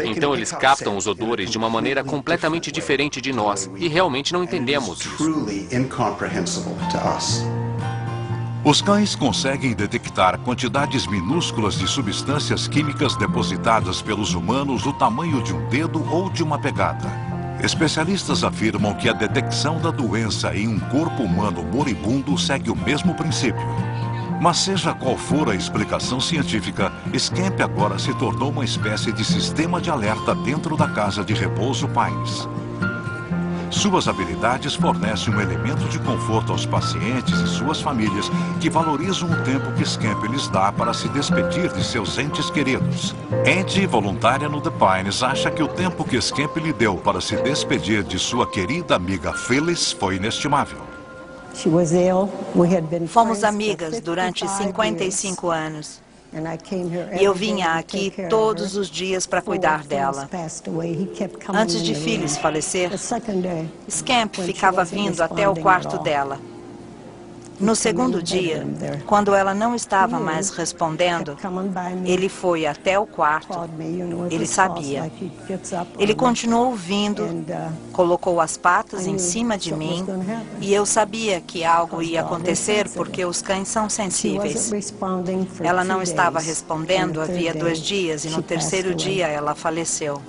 Então eles captam os odores de uma maneira completamente diferente de nós e realmente não entendemos isso. Os cães conseguem detectar quantidades minúsculas de substâncias químicas depositadas pelos humanos do tamanho de um dedo ou de uma pegada. Especialistas afirmam que a detecção da doença em um corpo humano moribundo segue o mesmo princípio. Mas seja qual for a explicação científica, Scamp agora se tornou uma espécie de sistema de alerta dentro da casa de repouso Pines. Suas habilidades fornecem um elemento de conforto aos pacientes e suas famílias que valorizam o tempo que Scamp lhes dá para se despedir de seus entes queridos. Andy, voluntária no The Pines, acha que o tempo que Scamp lhe deu para se despedir de sua querida amiga Phyllis foi inestimável. Fomos amigas durante 55 anos. E eu vinha aqui todos os dias para cuidar dela. Antes de Phyllis falecer, Scamp ficava vindo até o quarto dela. No segundo dia, quando ela não estava mais respondendo, ele foi até o quarto. Ele sabia. Ele continuou vindo, colocou as patas em cima de mim e eu sabia que algo ia acontecer porque os cães são sensíveis. Ela não estava respondendo havia 2 dias e no terceiro dia ela faleceu.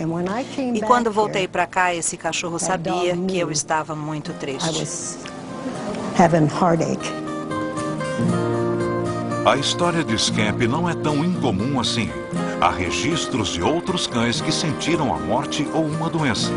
E quando voltei para cá, esse cachorro sabia que eu estava muito triste. A história de Scamp não é tão incomum assim. Há registros de outros cães que sentiram a morte ou uma doença.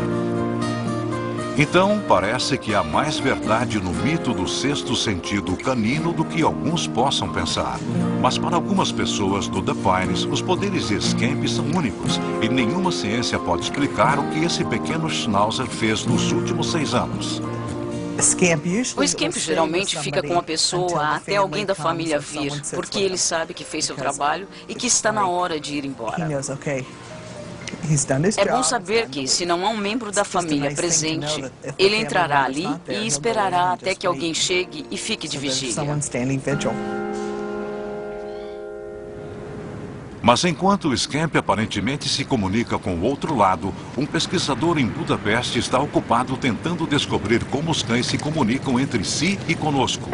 Então, parece que há mais verdade no mito do sexto sentido canino do que alguns possam pensar. Mas para algumas pessoas do The Pines, os poderes de Scamp são únicos e nenhuma ciência pode explicar o que esse pequeno Schnauzer fez nos últimos 6 anos. O Scamp geralmente fica com a pessoa até alguém da família vir, porque ele sabe que fez seu trabalho e que está na hora de ir embora. É bom saber que, se não há um membro da família presente, ele entrará ali e esperará até que alguém chegue e fique de vigília. Mas enquanto o Scamp aparentemente se comunica com o outro lado, um pesquisador em Budapeste está ocupado tentando descobrir como os cães se comunicam entre si e conosco.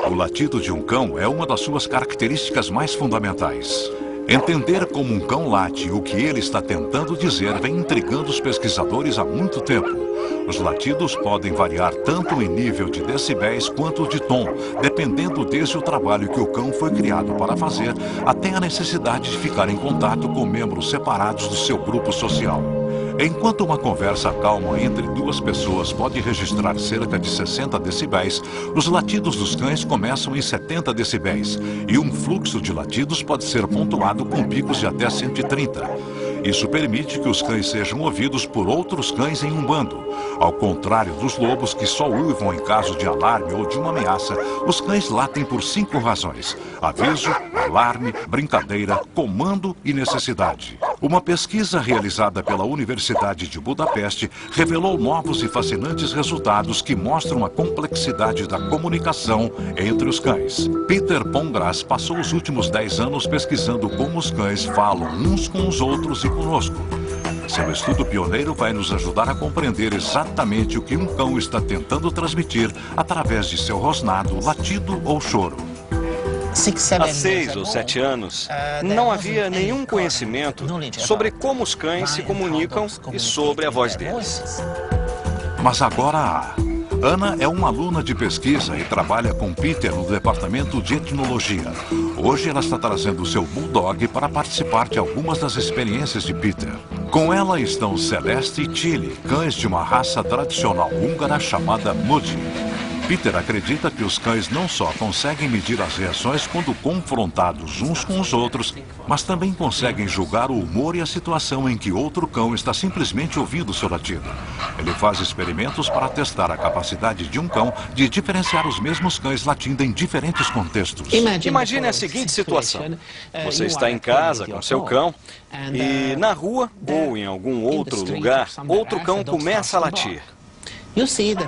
O latido de um cão é uma das suas características mais fundamentais. Entender como um cão late e o que ele está tentando dizer vem intrigando os pesquisadores há muito tempo. Os latidos podem variar tanto em nível de decibéis quanto de tom, dependendo desde o trabalho que o cão foi criado para fazer, até a necessidade de ficar em contato com membros separados do seu grupo social. Enquanto uma conversa calma entre 2 pessoas pode registrar cerca de 60 decibéis, os latidos dos cães começam em 70 decibéis, e um fluxo de latidos pode ser pontuado com picos de até 130. Isso permite que os cães sejam ouvidos por outros cães em um bando. Ao contrário dos lobos, que só uivam em caso de alarme ou de uma ameaça, os cães latem por 5 razões: aviso, alarme, brincadeira, comando e necessidade. Uma pesquisa realizada pela Universidade de Budapeste revelou novos e fascinantes resultados que mostram a complexidade da comunicação entre os cães. Peter Pongratz passou os últimos 10 anos pesquisando como os cães falam uns com os outros e conosco. Seu estudo pioneiro vai nos ajudar a compreender exatamente o que um cão está tentando transmitir através de seu rosnado, latido ou choro. Há 6 ou 7 anos, não havia nenhum conhecimento sobre como os cães se comunicam e sobre a voz deles. Mas agora há. Ana é uma aluna de pesquisa e trabalha com Peter no departamento de etnologia. Hoje ela está trazendo seu bulldog para participar de algumas das experiências de Peter. Com ela estão Celeste e Chili, cães de uma raça tradicional húngara chamada Muddy. Peter acredita que os cães não só conseguem medir as reações quando confrontados uns com os outros, mas também conseguem julgar o humor e a situação em que outro cão está simplesmente ouvindo seu latido. Ele faz experimentos para testar a capacidade de um cão de diferenciar os mesmos cães latindo em diferentes contextos. Imagine a seguinte situação. Você está em casa com seu cão e na rua ou em algum outro lugar, outro cão começa a latir.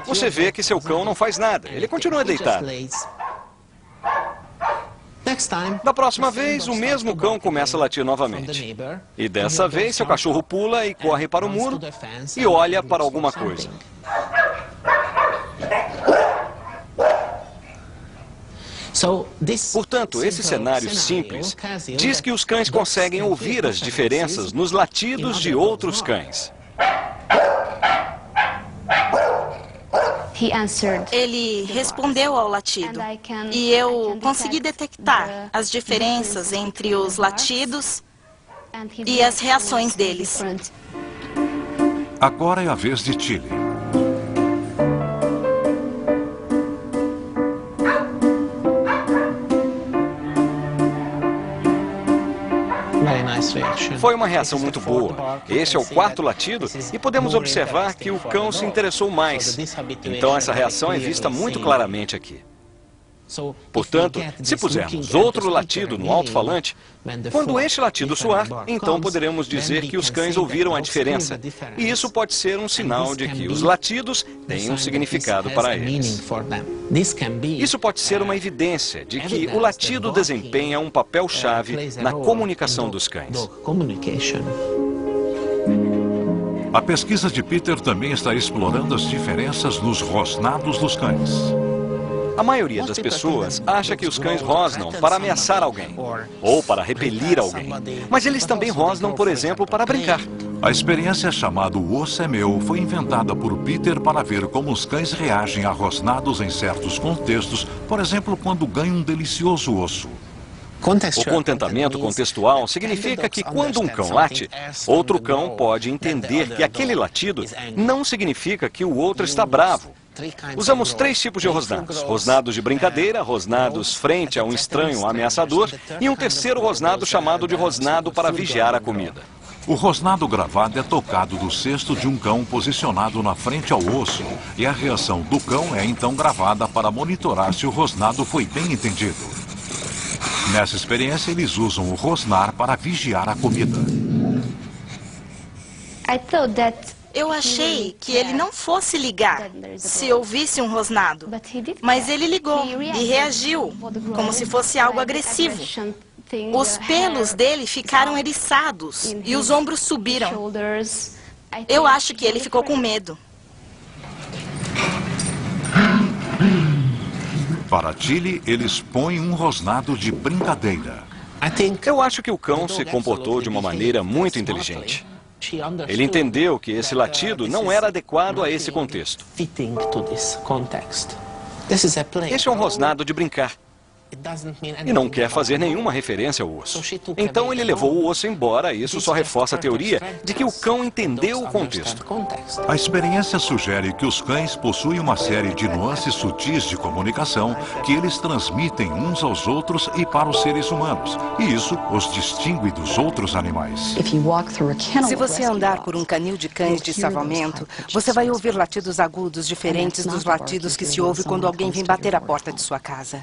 Você vê que seu cão não faz nada, ele continua deitado. Da próxima vez, o mesmo cão começa a latir novamente. E dessa vez, seu cachorro pula e corre para o muro e olha para alguma coisa. Portanto, esse cenário simples diz que os cães conseguem ouvir as diferenças nos latidos de outros cães. Ele respondeu ao latido e eu consegui detectar as diferenças entre os latidos e as reações deles. Agora é a vez de Tilly. Foi uma reação muito boa. Este é o quarto latido e podemos observar que o cão se interessou mais. Então essa reação é vista muito claramente aqui. Portanto, se pusermos outro latido no alto-falante, quando este latido soar, então poderemos dizer que os cães ouviram a diferença. E isso pode ser um sinal de que os latidos têm um significado para eles. Isso pode ser uma evidência de que o latido desempenha um papel-chave na comunicação dos cães. A pesquisa de Peter também está explorando as diferenças nos rosnados dos cães. A maioria das pessoas acha que os cães rosnam para ameaçar alguém ou para repelir alguém. Mas eles também rosnam, por exemplo, para brincar. A experiência chamada O Osso é Meu foi inventada por Peter para ver como os cães reagem a rosnados em certos contextos, por exemplo, quando ganham um delicioso osso. O contentamento contextual significa que quando um cão late, outro cão pode entender que aquele latido não significa que o outro está bravo. Usamos 3 tipos de rosnados. Rosnados de brincadeira, rosnados frente a um estranho ameaçador e um terceiro rosnado chamado de rosnado para vigiar a comida. O rosnado gravado é tocado do cesto de um cão posicionado na frente ao osso e a reação do cão é então gravada para monitorar se o rosnado foi bem entendido. Nessa experiência, eles usam o rosnar para vigiar a comida. Eu achei que ele não fosse ligar se ouvisse um rosnado, mas ele ligou e reagiu, como se fosse algo agressivo. Os pelos dele ficaram eriçados e os ombros subiram. Eu acho que ele ficou com medo. Para Tilly, eles põem um rosnado de brincadeira. Eu acho que o cão se comportou de uma maneira muito inteligente. Ele entendeu que esse latido não era adequado a esse contexto. Este é um rosnado de brincar. E não quer fazer nenhuma referência ao osso. Então ele levou o osso embora e isso só reforça a teoria de que o cão entendeu o contexto. A experiência sugere que os cães possuem uma série de nuances sutis de comunicação que eles transmitem uns aos outros e para os seres humanos. E isso os distingue dos outros animais. Se você andar por um canil de cães de salvamento, você vai ouvir latidos agudos diferentes dos latidos que se ouve quando alguém vem bater a porta de sua casa.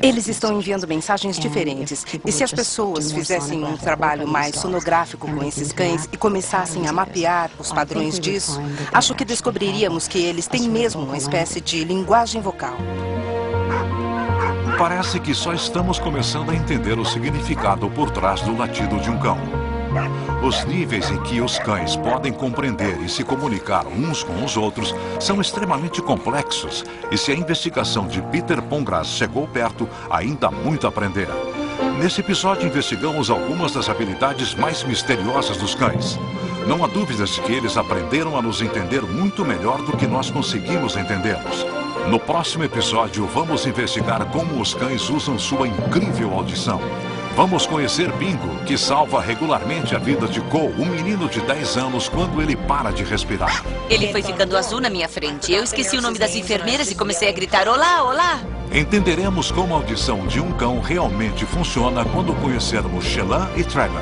Eles estão enviando mensagens diferentes. E se as pessoas fizessem um trabalho mais sonográfico com esses cães e começassem a mapear os padrões disso, acho que descobriríamos que eles têm mesmo uma espécie de linguagem vocal. Parece que só estamos começando a entender o significado por trás do latido de um cão. Os níveis em que os cães podem compreender e se comunicar uns com os outros são extremamente complexos, e se a investigação de Peter Pongratz chegou perto, ainda há muito a aprender. Nesse episódio investigamos algumas das habilidades mais misteriosas dos cães. Não há dúvidas de que eles aprenderam a nos entender muito melhor do que nós conseguimos entendê-los. No próximo episódio, vamos investigar como os cães usam sua incrível audição. Vamos conhecer Bingo, que salva regularmente a vida de Cole, um menino de 10 anos, quando ele para de respirar. Ele foi ficando azul na minha frente. Eu esqueci o nome das enfermeiras e comecei a gritar: olá, olá! Entenderemos como a audição de um cão realmente funciona quando conhecermos Shelan e Trevor.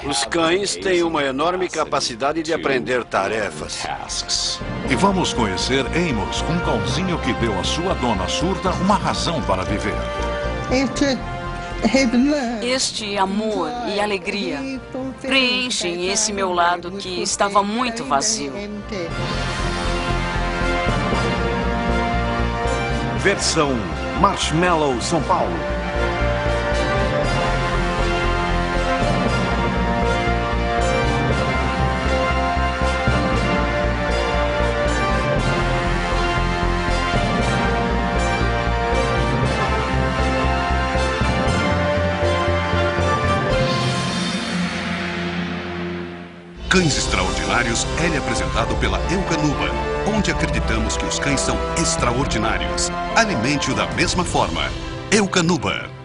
Os cães têm uma enorme capacidade de aprender tarefas. E vamos conhecer Amos, um cãozinho que deu à sua dona surda uma razão para viver. Este amor e alegria preenchem esse meu lado que estava muito vazio. Versão Marshmallow, São Paulo. Cães Extraordinários é apresentado pela Eukanuba, onde acreditamos que os cães são extraordinários. Alimente-o da mesma forma. Eukanuba.